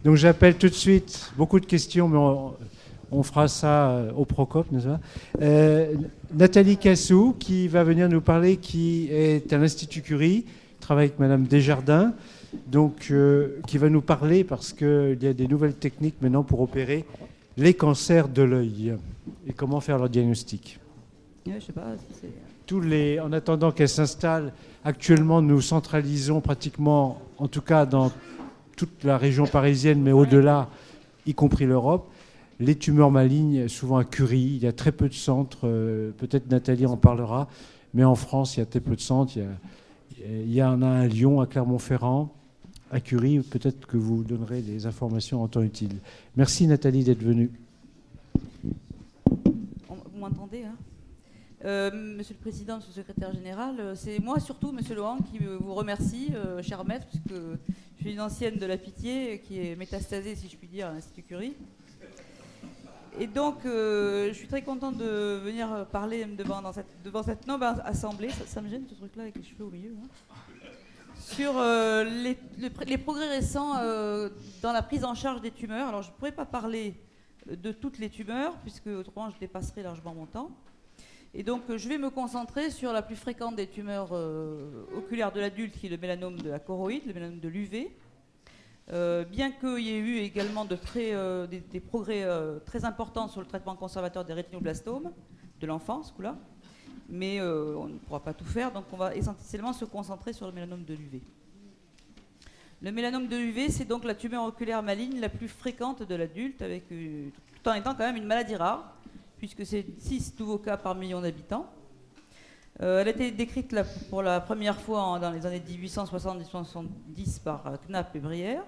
Donc j'appelle tout de suite, beaucoup de questions, mais on fera ça au Procope, n'est-ce pas? Nathalie Cassou, qui va venir nous parler, qui est à l'Institut Curie, travaille avec Madame Desjardins, donc qui va nous parler parce qu'il y a des nouvelles techniques maintenant pour opérer les cancers de l'œil et comment faire leur diagnostic. Je sais pas, c'est... En attendant qu'elle s'installe, actuellement nous centralisons pratiquement, en tout cas dans toute la région parisienne, mais au-delà, y compris l'Europe, les tumeurs malignes, souvent à Curie. Il y a très peu de centres, peut-être Nathalie en parlera, mais en France, il y a très peu de centres. Il y en a un à Lyon, à Clermont-Ferrand, à Curie. Peut-être que vous donnerez des informations en temps utile. Merci Nathalie d'être venue. Vous m'entendez, hein? Monsieur le Président, Monsieur le Secrétaire Général, c'est moi surtout, Monsieur Lohan, qui vous remercie, cher maître, puisque je suis une ancienne de la Pitié, qui est métastasée, si je puis dire, à l'Institut Curie. Et donc, je suis très contente de venir parler devant cette noble assemblée, ça me gêne ce truc-là avec les cheveux au milieu, hein, sur les progrès récents dans la prise en charge des tumeurs. Alors, je ne pourrais pas parler de toutes les tumeurs, puisque autrement je dépasserai largement mon temps. Et donc, je vais me concentrer sur la plus fréquente des tumeurs oculaires de l'adulte, qui est le mélanome de la choroïde, le mélanome de l'UV. Bien qu'il y ait eu également des progrès très importants sur le traitement conservateur des rétinoblastomes de l'enfant, ce coup-là, mais on ne pourra pas tout faire, donc on va essentiellement se concentrer sur le mélanome de l'UV. Le mélanome de l'UV, c'est donc la tumeur oculaire maligne la plus fréquente de l'adulte, tout en étant quand même une maladie rare, puisque c'est 6 nouveaux cas par million d'habitants. Elle a été décrite pour la première fois dans les années 1870 par Knapp et Brière.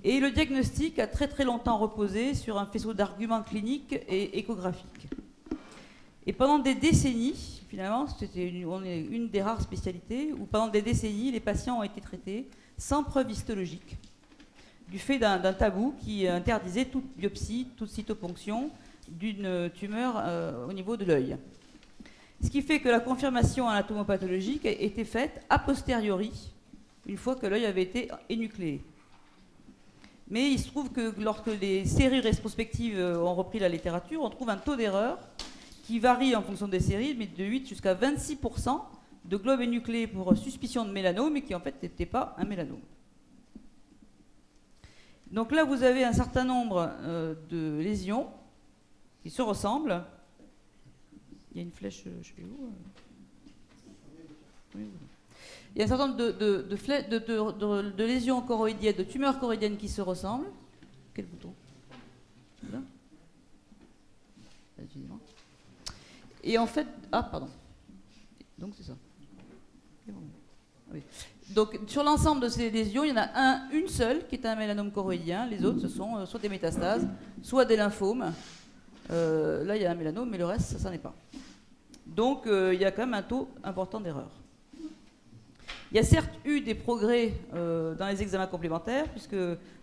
Et le diagnostic a très très longtemps reposé sur un faisceau d'arguments cliniques et échographiques. Et pendant des décennies, finalement, c'était une des rares spécialités où pendant des décennies, les patients ont été traités sans preuve histologique, du fait d'un tabou qui interdisait toute biopsie, toute cytoponction d'une tumeur au niveau de l'œil. Ce qui fait que la confirmation anatomopathologique a été faite a posteriori, une fois que l'œil avait été énucléé. Mais il se trouve que lorsque les séries rétrospectives ont repris la littérature, on trouve un taux d'erreur qui varie en fonction des séries, mais de 8 jusqu'à 26% de globes énucléés pour suspicion de mélanome, et qui en fait n'était pas un mélanome. Donc là, vous avez un certain nombre de lésions qui se ressemblent. Il y a une flèche, je ne sais plus où. Oui. Il y a un certain nombre de lésions choroïdiennes, de tumeurs choroïdiennes qui se ressemblent. Quel bouton? Là. Et en fait... Ah, pardon. Donc c'est ça. Oui. Donc sur l'ensemble de ces lésions, il y en a une seule qui est un mélanome choroïdien. Les autres, ce sont soit des métastases, soit des lymphomes. Là, il y a un mélanome, mais le reste, ça n'en est pas. Donc, il y a quand même un taux important d'erreur. Il y a certes eu des progrès dans les examens complémentaires, puisque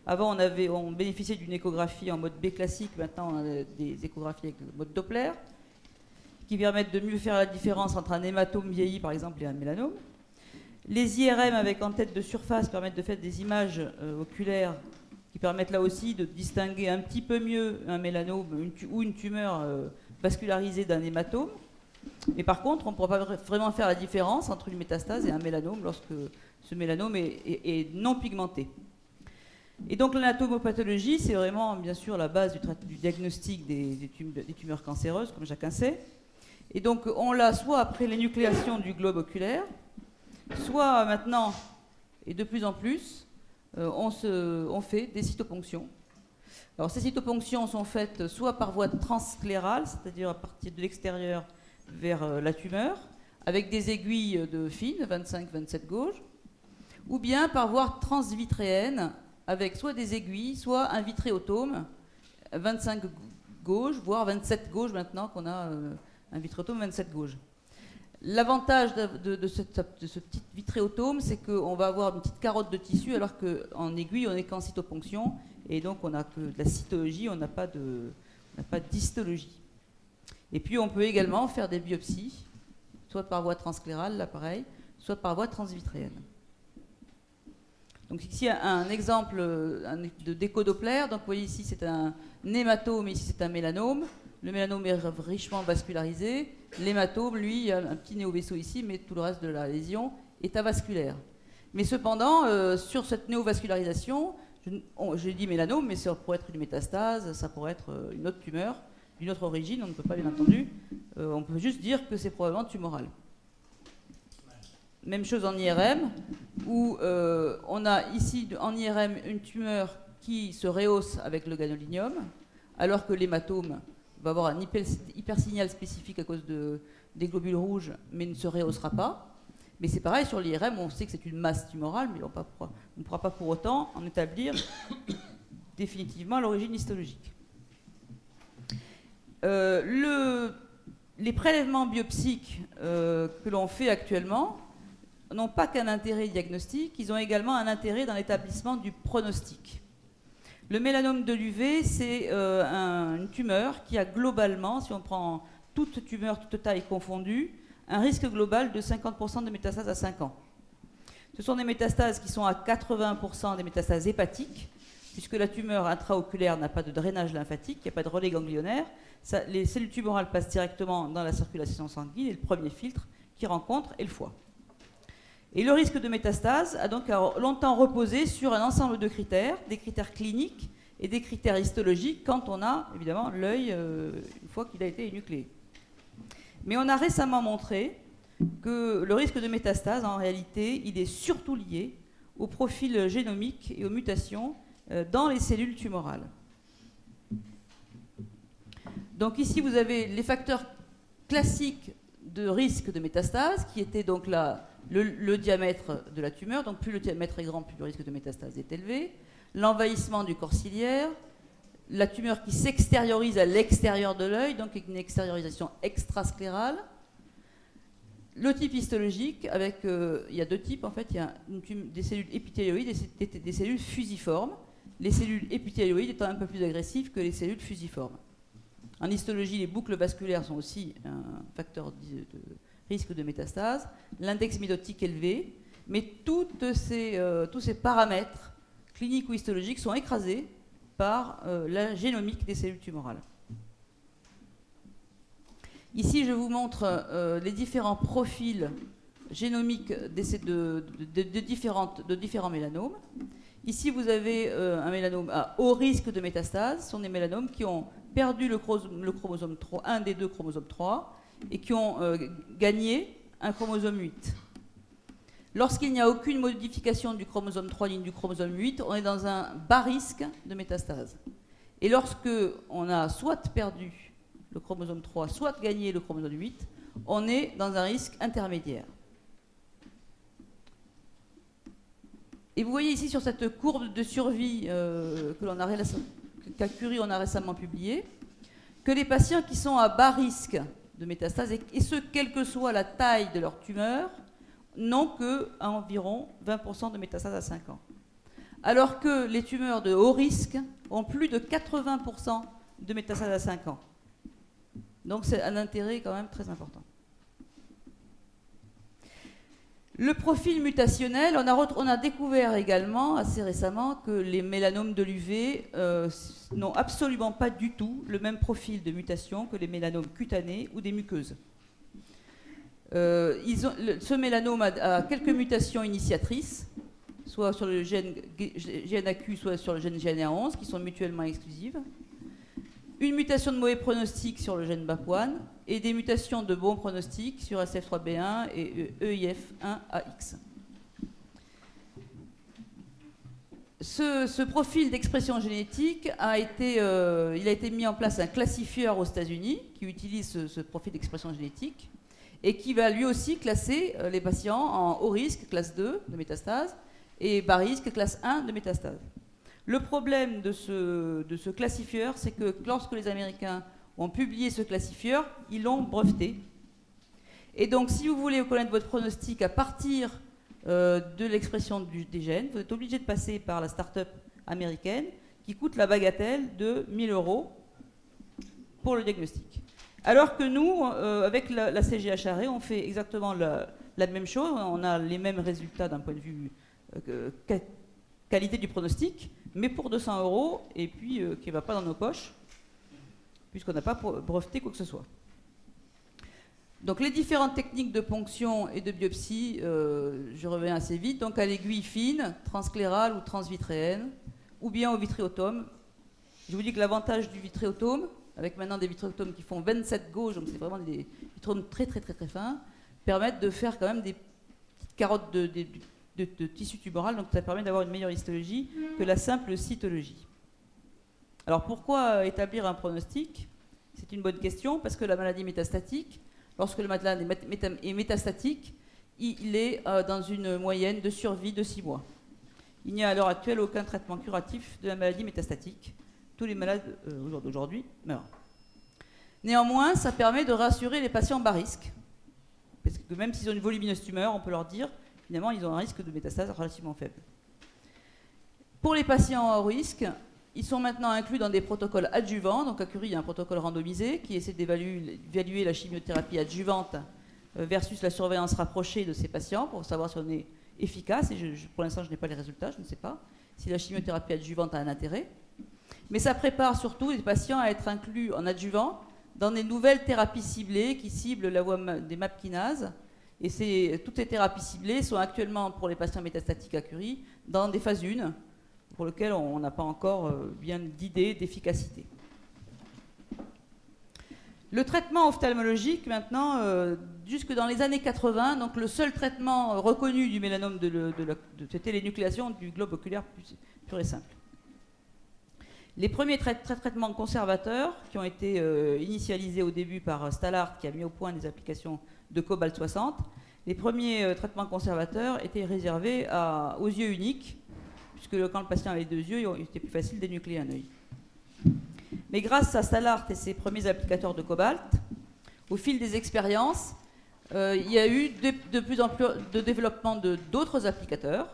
avant, on bénéficiait d'une échographie en mode B classique. Maintenant, on a des échographies avec le mode Doppler, qui permettent de mieux faire la différence entre un hématome vieilli, par exemple, et un mélanome. Les IRM avec en tête de surface permettent de faire des images oculaires qui permettent là aussi de distinguer un petit peu mieux un mélanome ou une tumeur vascularisée d'un hématome. Mais par contre, on ne pourra pas vraiment faire la différence entre une métastase et un mélanome lorsque ce mélanome est non pigmenté. Et donc l'anatomopathologie, c'est vraiment bien sûr la base du diagnostic des tumeurs cancéreuses, comme chacun sait. Et donc on l'a soit après l'énucléation du globe oculaire, soit maintenant, et de plus en plus, on fait des cytoponctions. Alors ces cytoponctions sont faites soit par voie transsclérale, c'est-à-dire à partir de l'extérieur vers la tumeur, avec des aiguilles de fines, 25-27 gauges, ou bien par voie transvitréenne, avec soit des aiguilles, soit un vitréotome, 25 gauges, voire 27 gauges maintenant qu'on a un vitréotome 27 gauges. L'avantage de ce petit vitréotome, c'est qu'on va avoir une petite carotte de tissu, alors qu'en aiguille, on n'est qu'en cytoponction, et donc on n'a que de la cytologie, on n'a pas d'histologie. Et puis on peut également faire des biopsies, soit par voie transsclérale, là pareil, soit par voie transvitréenne. Donc ici, un exemple de décodoplaire. Donc vous voyez ici, c'est un hématome, ici c'est un mélanome. Le mélanome est richement vascularisé. L'hématome, lui, il y a un petit néovaisseau ici, mais tout le reste de la lésion est avasculaire. Mais cependant, sur cette néovascularisation, j'ai dit mélanome, mais ça pourrait être une métastase, ça pourrait être une autre tumeur, d'une autre origine, on ne peut pas, bien entendu. On peut juste dire que c'est probablement tumoral. Même chose en IRM, où on a ici en IRM une tumeur qui se rehausse avec le gadolinium, alors que l'hématome va avoir un hypersignal spécifique à cause des globules rouges, mais ne se rehaussera pas. Mais c'est pareil, sur l'IRM, on sait que c'est une masse tumorale, mais on ne pourra pas pour autant en établir définitivement l'origine histologique. Les prélèvements biopsiques que l'on fait actuellement n'ont pas qu'un intérêt diagnostique, ils ont également un intérêt dans l'établissement du pronostic. Le mélanome de l'UV, c'est une tumeur qui a globalement, si on prend toute tumeur, toute taille confondue, un risque global de 50% de métastases à 5 ans. Ce sont des métastases qui sont à 80% des métastases hépatiques, puisque la tumeur intraoculaire n'a pas de drainage lymphatique, il n'y a pas de relais ganglionnaire. Les cellules tumorales passent directement dans la circulation sanguine et le premier filtre qu'ils rencontrent est le foie. Et le risque de métastase a donc longtemps reposé sur un ensemble de critères, des critères cliniques et des critères histologiques quand on a évidemment l'œil une fois qu'il a été énucléé. Mais on a récemment montré que le risque de métastase, en réalité, il est surtout lié au profil génomique et aux mutations dans les cellules tumorales. Donc ici, vous avez les facteurs classiques de risque de métastase, qui étaient donc le diamètre de la tumeur. Donc plus le diamètre est grand, plus le risque de métastase est élevé. L'envahissement du corps ciliaire, la tumeur qui s'extériorise à l'extérieur de l'œil, donc avec une extériorisation extrasclérale. Le type histologique, il y a deux types en fait, il y a des cellules épithéloïdes et des cellules fusiformes. Les cellules épithéloïdes étant un peu plus agressives que les cellules fusiformes. En histologie, les boucles vasculaires sont aussi un facteur de risque de métastase. L'index médotique élevé, mais tous ces paramètres cliniques ou histologiques sont écrasés par la génomique des cellules tumorales. Ici, je vous montre les différents profils génomiques de différents mélanomes. Ici, vous avez un mélanome à haut risque de métastase. Ce sont des mélanomes qui ont perdu le chromosome 3, un des deux chromosomes 3, et qui ont gagné un chromosome 8. Lorsqu'il n'y a aucune modification du chromosome 3 ni du chromosome 8, on est dans un bas risque de métastase. Et lorsque on a soit perdu le chromosome 3, soit gagné le chromosome 8, on est dans un risque intermédiaire. Et vous voyez ici sur cette courbe de survie qu'à Curie on a récemment publiée, que les patients qui sont à bas risque de métastase, et ce, quelle que soit la taille de leur tumeur, n'ont qu'à environ 20% de métastase à 5 ans. Alors que les tumeurs de haut risque ont plus de 80% de métastase à 5 ans. Donc c'est un intérêt quand même très important. Le profil mutationnel, on a découvert également assez récemment que les mélanomes de l'UV n'ont absolument pas du tout le même profil de mutation que les mélanomes cutanés ou des muqueuses. Ce mélanome a quelques mutations initiatrices, soit sur le gène GNAQ, soit sur le gène GNA11, qui sont mutuellement exclusives. Une mutation de mauvais pronostic sur le gène BAP1 et des mutations de bon pronostic sur SF3B1 et EIF1AX. Ce profil d'expression génétique il a été mis en place un classifieur aux États-Unis qui utilise ce profil d'expression génétique et qui va lui aussi classer les patients en haut risque, classe 2 de métastase, et bas risque, classe 1 de métastase. Le problème de ce classifieur, c'est que lorsque les Américains ont publié ce classifieur, ils l'ont breveté. Et donc, si vous voulez connaître votre pronostic à partir de l'expression des gènes, vous êtes obligé de passer par la start-up américaine qui coûte la bagatelle de 1 000 € pour le diagnostic. Alors que nous, avec la CGHRE, on fait exactement la même chose, on a les mêmes résultats d'un point de vue qualité du pronostic, mais pour 200 €, et puis qui ne va pas dans nos poches, puisqu'on n'a pas breveté quoi que ce soit. Donc les différentes techniques de ponction et de biopsie, je reviens assez vite, donc à l'aiguille fine, transclérale ou transvitréenne, ou bien au vitréotome. Je vous dis que l'avantage du vitréotome, avec maintenant des vitréotomes qui font 27 gauges, donc c'est vraiment des vitréotomes très très très très fins, permettent de faire quand même des petites carottes de tissu tumoral, donc ça permet d'avoir une meilleure histologie que la simple cytologie. Alors pourquoi établir un pronostic? C'est une bonne question, parce que la maladie métastatique, lorsque le malade est métastatique, il est dans une moyenne de survie de 6 mois. Il n'y a à l'heure actuelle aucun traitement curatif de la maladie métastatique. Tous les malades d'aujourd'hui meurent. Néanmoins, ça permet de rassurer les patients bas risque. Parce que même s'ils ont une volumineuse tumeur, on peut leur dire, finalement, ils ont un risque de métastase relativement faible. Pour les patients à haut risque, ils sont maintenant inclus dans des protocoles adjuvants. Donc à Curie, il y a un protocole randomisé qui essaie d'évaluer la chimiothérapie adjuvante versus la surveillance rapprochée de ces patients pour savoir si on est efficace. Et pour l'instant, je n'ai pas les résultats, je ne sais pas si la chimiothérapie adjuvante a un intérêt. Mais ça prépare surtout les patients à être inclus en adjuvant dans des nouvelles thérapies ciblées qui ciblent la voie des MAP kinases. Et toutes ces thérapies ciblées sont actuellement, pour les patients métastatiques à Curie, dans des phases 1, pour lesquelles on n'a pas encore bien d'idée d'efficacité. Le traitement ophtalmologique, maintenant, jusque dans les années 80, donc le seul traitement reconnu du mélanome, c'était l'énucléation du globe oculaire pur et simple. Les premiers traitements conservateurs, qui ont été initialisés au début par Stallard, qui a mis au point des applications de cobalt 60, les premiers traitements conservateurs étaient réservés aux yeux uniques, puisque quand le patient avait 2 yeux, il était plus facile d'énucléer un œil. Mais grâce à Stallard et ses premiers applicateurs de cobalt, au fil des expériences, il y a eu de plus en plus de développement d'autres applicateurs.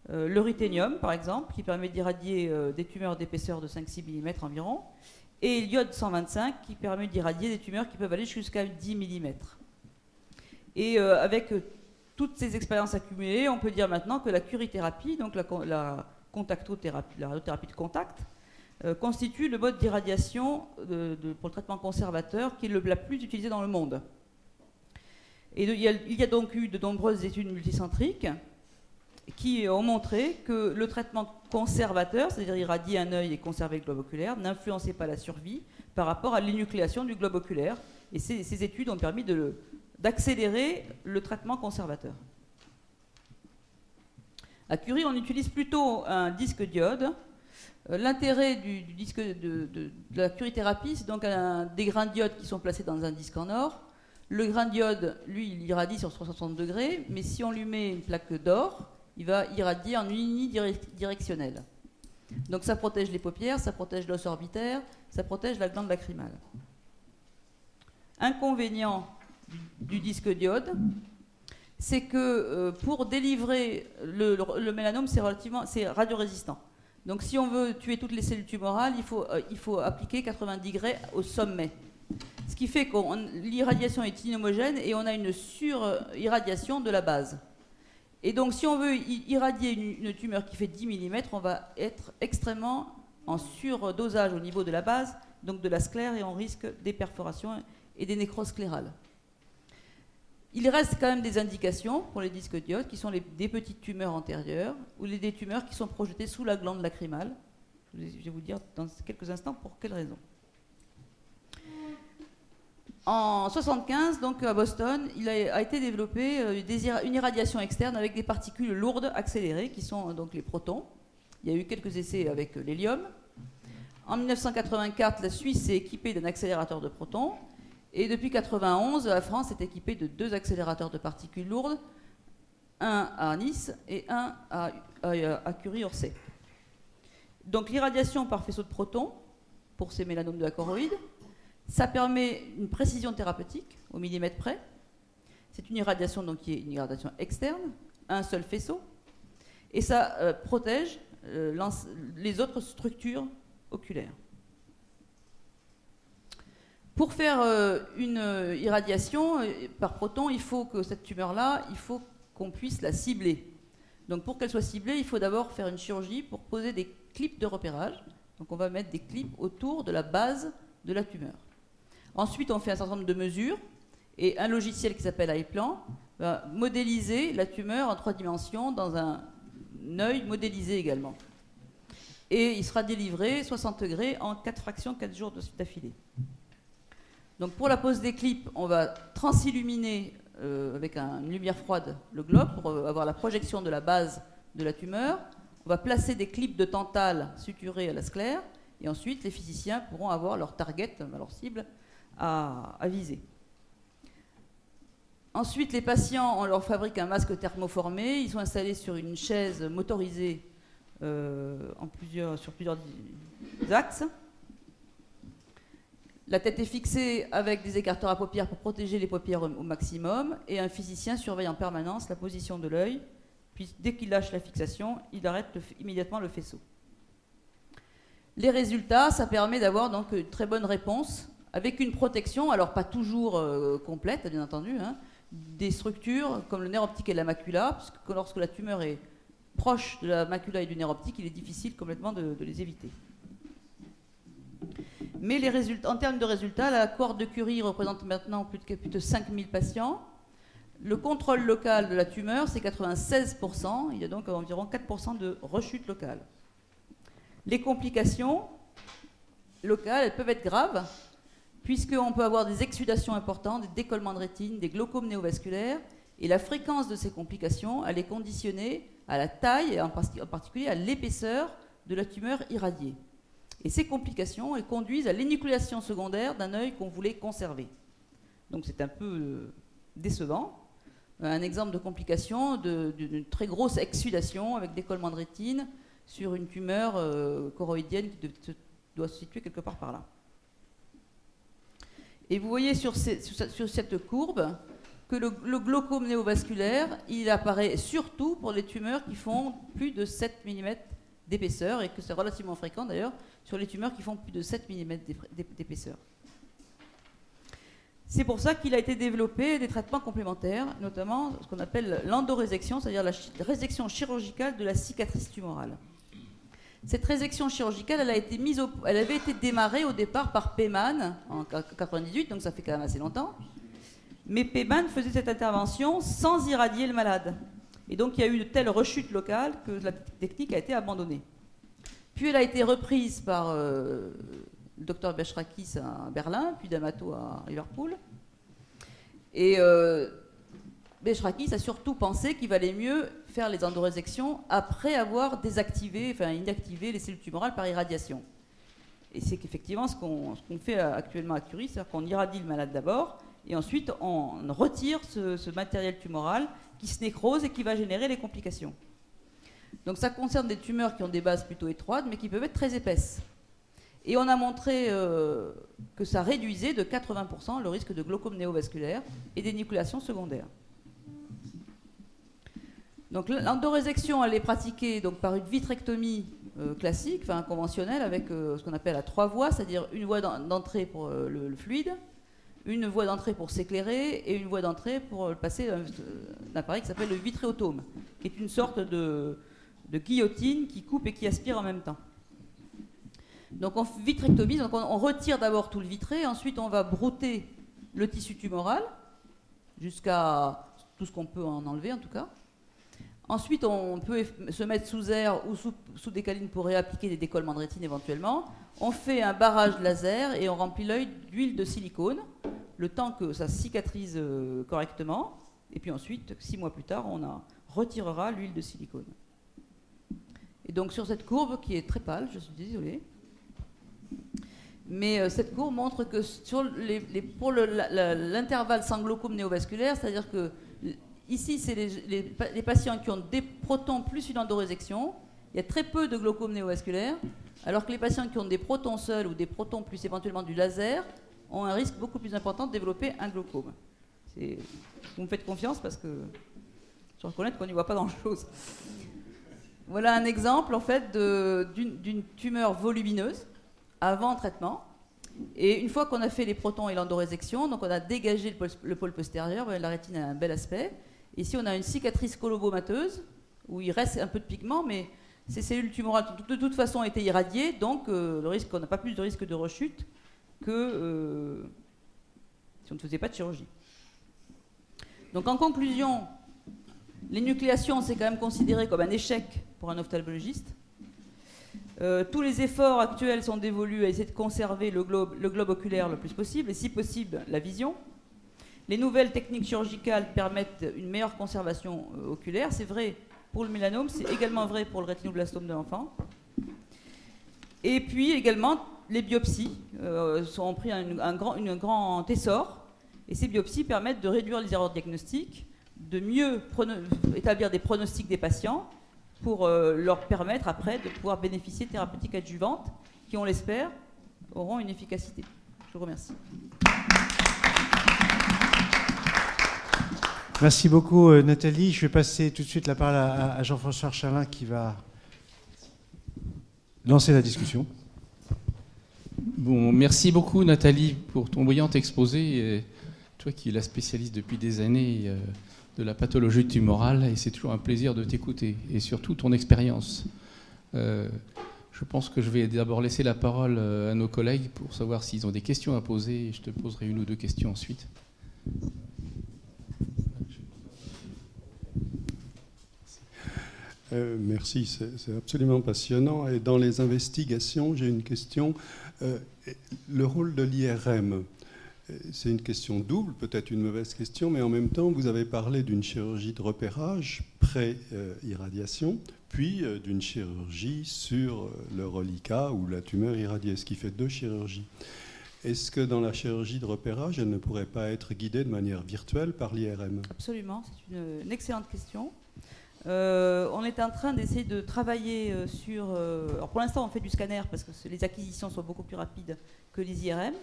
Le ruthénium, par exemple, qui permet d'irradier des tumeurs d'épaisseur de 5-6 mm environ, et l'iode 125, qui permet d'irradier des tumeurs qui peuvent aller jusqu'à 10 mm. Et avec toutes ces expériences accumulées, on peut dire maintenant que la curithérapie, donc la contactothérapie, la radiothérapie de contact, constitue le mode d'irradiation pour le traitement conservateur qui est la plus utilisée dans le monde. Et il y a donc eu de nombreuses études multicentriques qui ont montré que le traitement conservateur, c'est-à-dire irradier un œil et conserver le globe oculaire, n'influençait pas la survie par rapport à l'énucléation du globe oculaire. Et ces études ont permis d'accélérer le traitement conservateur. À Curie, on utilise plutôt un disque diode. L'intérêt du disque de la curithérapie, c'est donc des grains de diode qui sont placés dans un disque en or. Le grain de diode, lui, il irradie sur 360 degrés, mais si on lui met une plaque d'or, il va irradier en unidirectionnel. Donc ça protège les paupières, ça protège l'os orbitaire, ça protège la glande lacrymale. Inconvénient du disque diode, c'est que pour délivrer le mélanome, c'est radiorésistant. Donc si on veut tuer toutes les cellules tumorales, il faut appliquer 90 degrés au sommet. Ce qui fait que l'irradiation est inhomogène et on a une surirradiation de la base. Et donc si on veut irradier une tumeur qui fait 10 mm, on va être extrêmement en surdosage au niveau de la base, donc de la sclère, et on risque des perforations et des nécroses sclérales. Il reste quand même des indications pour les disques diodes qui sont des petites tumeurs antérieures ou des tumeurs qui sont projetées sous la glande lacrymale. Je vais vous dire dans quelques instants pour quelles raisons. En 1975, donc à Boston, il a été développé une irradiation externe avec des particules lourdes accélérées qui sont donc les protons. Il y a eu quelques essais avec l'hélium. En 1984, la Suisse s'est équipée d'un accélérateur de protons. Et depuis 1991, la France est équipée de 2 accélérateurs de particules lourdes, un à Nice et un à Curie-Orsay. Donc l'irradiation par faisceau de protons pour ces mélanomes de la choroïde, ça permet une précision thérapeutique au millimètre près. C'est une irradiation donc, qui est une irradiation externe, un seul faisceau, et ça protège les autres structures oculaires. Pour faire une irradiation par proton, il faut que cette tumeur-là, il faut qu'on puisse la cibler. Donc pour qu'elle soit ciblée, il faut d'abord faire une chirurgie pour poser des clips de repérage. Donc on va mettre des clips autour de la base de la tumeur. Ensuite, on fait un certain nombre de mesures et un logiciel qui s'appelle iPlan va modéliser la tumeur en 3 dimensions dans un œil modélisé également. Et il sera délivré 60 degrés en 4 fractions, 4 jours d'affilée. Donc pour la pose des clips, on va transilluminer avec une lumière froide le globe pour avoir la projection de la base de la tumeur. On va placer des clips de tantale suturés à la sclère et ensuite les physiciens pourront avoir leur target, leur cible à viser. Ensuite, les patients, on leur fabrique un masque thermoformé. Ils sont installés sur une chaise motorisée sur plusieurs axes. La tête est fixée avec des écarteurs à paupières pour protéger les paupières au maximum. Et un physicien surveille en permanence la position de l'œil. Puis, dès qu'il lâche la fixation, il arrête immédiatement le faisceau. Les résultats, ça permet d'avoir donc une très bonne réponse avec une protection, alors pas toujours complète, bien entendu, hein, des structures comme le nerf optique et la macula, parce que lorsque la tumeur est proche de la macula et du nerf optique, il est difficile complètement de les éviter. Mais les résultats, en termes de résultats, la cohorte de Curie représente maintenant plus de 5000 patients. Le contrôle local de la tumeur, c'est 96%. Il y a donc environ 4% de rechute locale. Les complications locales, elles peuvent être graves, puisqu'on peut avoir des exsudations importantes, des décollements de rétine, des glaucomes néovasculaires, et la fréquence de ces complications, elle est conditionnée à la taille, et en particulier à l'épaisseur de la tumeur irradiée. Et ces complications, elles conduisent à l'énucléation secondaire d'un œil qu'on voulait conserver. Donc c'est un peu décevant. Un exemple de complication d'une très grosse exsudation avec décollement de rétine sur une tumeur choroïdienne qui doit se situer quelque part par là. Et vous voyez sur cette courbe que le glaucome néovasculaire, il apparaît surtout pour les tumeurs qui font plus de 7 mm d'épaisseur, et que c'est relativement fréquent d'ailleurs sur les tumeurs qui font plus de 7 mm d'épaisseur. C'est pour ça qu'il a été développé des traitements complémentaires, notamment ce qu'on appelle l'endorésection, c'est-à-dire la résection chirurgicale de la cicatrice tumorale. Cette résection chirurgicale, elle avait été démarrée au départ par Peyman en 1998, donc ça fait quand même assez longtemps. Mais Peyman faisait cette intervention sans irradier le malade. Et donc il y a eu une telle rechute locale que la technique a été abandonnée. Puis elle a été reprise par le docteur Bechrakis à Berlin, puis D'Amato à Liverpool. Et Bechrakis a surtout pensé qu'il valait mieux faire les endorésections après avoir inactivé les cellules tumorales par irradiation. Et c'est qu'effectivement ce qu'on fait actuellement à Curie, c'est-à-dire qu'on irradie le malade d'abord, et ensuite on retire ce matériel tumoral qui se nécrose et qui va générer les complications. Donc ça concerne des tumeurs qui ont des bases plutôt étroites, mais qui peuvent être très épaisses. Et on a montré que ça réduisait de 80% le risque de glaucome néovasculaire et d'énucléation secondaire. Donc l'endorésection, elle est pratiquée donc, par une vitrectomie classique, conventionnelle, avec ce qu'on appelle à 3 voies, c'est-à-dire une voie d'entrée pour le fluide, une voie d'entrée pour s'éclairer et une voie d'entrée pour passer un appareil qui s'appelle le vitréotome, qui est une sorte de guillotine qui coupe et qui aspire en même temps. Donc on vitrectomise, donc on retire d'abord tout le vitré, ensuite on va brouter le tissu tumoral jusqu'à tout ce qu'on peut en enlever en tout cas. Ensuite on peut se mettre sous air ou sous décaline pour réappliquer des décollements de rétine éventuellement. On fait un barrage laser et on remplit l'œil d'huile de silicone le temps que ça cicatrise correctement, et puis ensuite 6 mois plus tard on retirera l'huile de silicone. Et donc sur cette courbe qui est très pâle, je suis désolée, mais cette courbe montre que pour l'intervalle sans glaucome néovasculaire, c'est-à-dire que ici c'est les patients qui ont des protons plus une endorésection, il y a très peu de glaucome néovasculaire, alors que les patients qui ont des protons seuls ou des protons plus éventuellement du laser ont un risque beaucoup plus important de développer un glaucome. Vous me faites confiance parce que je reconnais qu'on n'y voit pas grand-chose. Voilà un exemple en fait d'une tumeur volumineuse avant traitement. Et une fois qu'on a fait les protons et l'endorésection, donc on a dégagé le pôle postérieur, la rétine a un bel aspect. Ici on a une cicatrice colobomateuse où il reste un peu de pigment, mais ces cellules tumorales de toute façon ont été irradiées, donc on n'a pas plus de risque de rechute que si on ne faisait pas de chirurgie. Donc en conclusion, l'énucléation, c'est quand même considéré comme un échec pour un ophtalmologiste. Tous les efforts actuels sont dévolus à essayer de conserver le globe oculaire le plus possible, et si possible, la vision. Les nouvelles techniques chirurgicales permettent une meilleure conservation oculaire. C'est vrai pour le mélanome, c'est également vrai pour le rétinoblastome de l'enfant. Et puis également, les biopsies ont pris un grand essor. Et ces biopsies permettent de réduire les erreurs diagnostiques, de mieux établir des pronostics des patients pour leur permettre après de pouvoir bénéficier de thérapeutiques adjuvantes qui, on l'espère, auront une efficacité. Je vous remercie. Merci beaucoup Nathalie. Je vais passer tout de suite la parole à Jean-François Archalin qui va lancer la discussion. Bon, merci beaucoup Nathalie pour ton brillant exposé. Toi qui es la spécialiste depuis des années de la pathologie tumorale, et c'est toujours un plaisir de t'écouter, et surtout ton expérience. Je pense que je vais d'abord laisser la parole à nos collègues pour savoir s'ils ont des questions à poser, et je te poserai une ou deux questions ensuite. Merci, c'est absolument passionnant. Et dans les investigations, j'ai une question. Le rôle de l'IRM, c'est une question double, peut-être une mauvaise question, mais en même temps, vous avez parlé d'une chirurgie de repérage pré-irradiation, puis d'une chirurgie sur le reliquat ou la tumeur irradiée, ce qui fait 2 chirurgies. Est-ce que dans la chirurgie de repérage, elle ne pourrait pas être guidée de manière virtuelle par l'IRM ? Absolument, c'est une excellente question. On est en train d'essayer de travailler sur... alors pour l'instant, on fait du scanner parce que les acquisitions sont beaucoup plus rapides que les IRM.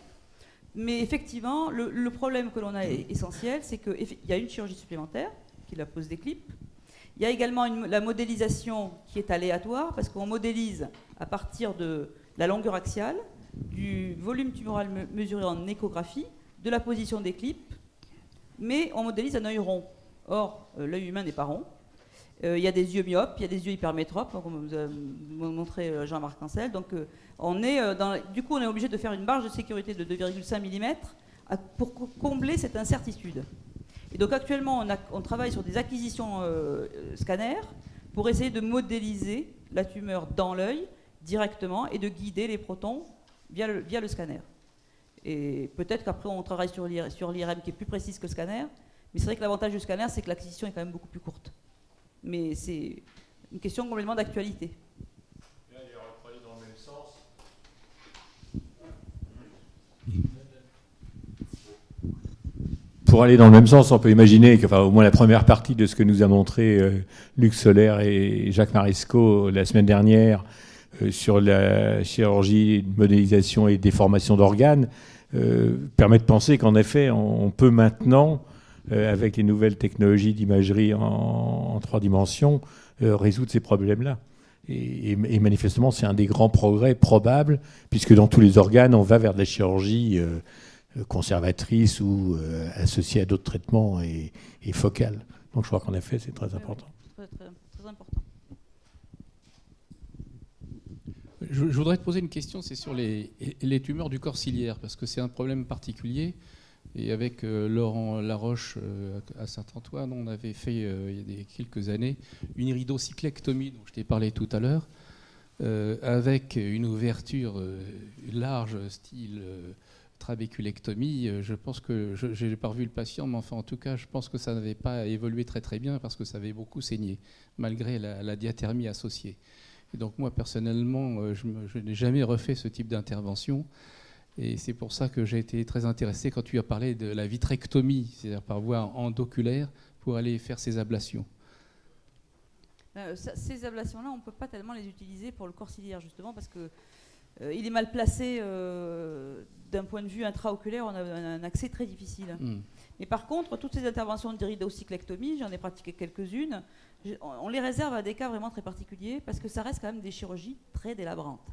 Mais effectivement, le problème que l'on a est essentiel, c'est qu'il y a une chirurgie supplémentaire, qui est la pose des clips. Il y a également la modélisation qui est aléatoire, parce qu'on modélise à partir de la longueur axiale, du volume tumoral mesuré en échographie, de la position des clips, mais on modélise un œil rond. Or, l'œil humain n'est pas rond. Il y a des yeux myopes, il y a des yeux hypermétropes, comme vous a montré Jean-Marc Ancel. Donc, du coup, on est obligé de faire une marge de sécurité de 2,5 mm pour combler cette incertitude. Et donc, actuellement, on travaille sur des acquisitions scanners pour essayer de modéliser la tumeur dans l'œil directement et de guider les protons via le scanner. Et peut-être qu'après, on travaille sur l'IRM qui est plus précise que le scanner. Mais c'est vrai que l'avantage du scanner, c'est que l'acquisition est quand même beaucoup plus courte. Mais c'est une question complètement d'actualité. Bien, il reprenait dans le même sens. Pour aller dans le même sens, on peut imaginer que, au moins la première partie de ce que nous a montré Luc Solaire et Jacques Marisco la semaine dernière sur la chirurgie, modélisation et déformation d'organes permet de penser qu'en effet, on peut maintenant avec les nouvelles technologies d'imagerie en 3 dimensions, résoudre ces problèmes-là. Et manifestement, c'est un des grands progrès probables, puisque dans tous les organes, on va vers de la chirurgie conservatrice ou associée à d'autres traitements et focale. Donc je crois qu'en effet, c'est très important. Très, très, très important. Je voudrais te poser une question, c'est sur les tumeurs du corps ciliaire, parce que c'est un problème particulier. Et avec Laurent Laroche à Saint-Antoine, on avait fait il y a quelques années une iridocyclectomie dont je t'ai parlé tout à l'heure, avec une ouverture large, style trabéculectomie. Je pense que je n'ai pas revu le patient, mais enfin en tout cas, je pense que ça n'avait pas évolué très très bien parce que ça avait beaucoup saigné, malgré la diathermie associée. Et donc moi personnellement, je n'ai jamais refait ce type d'intervention. Et c'est pour ça que j'ai été très intéressé quand tu as parlé de la vitrectomie, c'est-à-dire par voie endoculaire, pour aller faire ces ablations. Ces ablations-là, on ne peut pas tellement les utiliser pour le corps ciliaire, justement, parce qu'il est mal placé d'un point de vue intraoculaire, on a un accès très difficile. Mais par contre, toutes ces interventions d'iridocyclectomie, j'en ai pratiqué quelques-unes, on les réserve à des cas vraiment très particuliers, parce que ça reste quand même des chirurgies très délabrantes.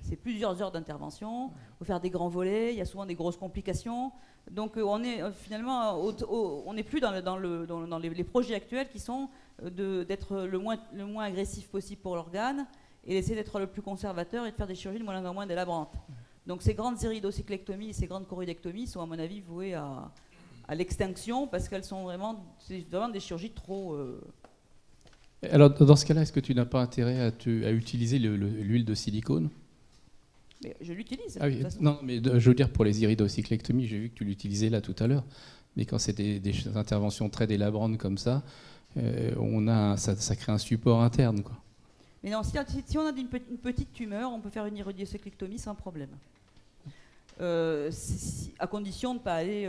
C'est plusieurs heures d'intervention, il faut faire des grands volets, il y a souvent des grosses complications. Donc on est finalement, on n'est plus dans les projets actuels qui sont d'être le moins agressif possible pour l'organe et d'essayer d'être le plus conservateur et de faire des chirurgies de moins en moins délabrantes. Donc ces grandes iridocyclectomies et ces grandes choroïdectomies sont à mon avis vouées à l'extinction parce qu'elles sont vraiment des chirurgies trop... Alors dans ce cas-là, est-ce que tu n'as pas intérêt à utiliser l'huile de silicone? Mais je l'utilise. Ah oui, non, mais je veux dire pour les iridocyclectomies, j'ai vu que tu l'utilisais là tout à l'heure. Mais quand c'est des interventions très délabrantes comme ça, ça crée un support interne, quoi. Mais non, si on a une petite tumeur, on peut faire une iridocyclectomie sans problème. À condition de ne pas aller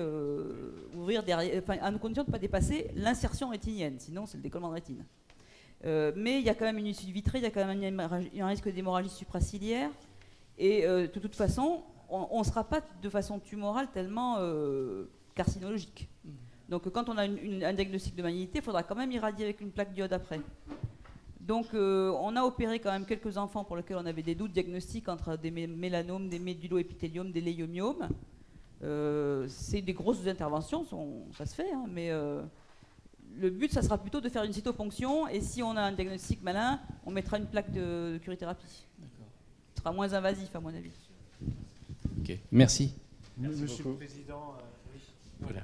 ouvrir derrière, à condition de ne pas dépasser l'insertion rétinienne, sinon c'est le décollement de rétine. Mais il y a quand même une issue vitrée, il y a quand même un risque d'hémorragie supraciliaire. Et de toute façon, on ne sera pas de façon tumorale tellement carcinologique. Donc quand on a un diagnostic de malignité, il faudra quand même irradier avec une plaque diode après. Donc on a opéré quand même quelques enfants pour lesquels on avait des doutes diagnostiques entre des mélanomes, des méduloépithéliums, des léiomyomes. C'est des grosses interventions, ça se fait, hein, mais le but, ça sera plutôt de faire une cytoponction et si on a un diagnostic malin, on mettra une plaque de curithérapie. Ce sera moins invasif à mon avis. Ok, merci. Monsieur le Président, Voilà.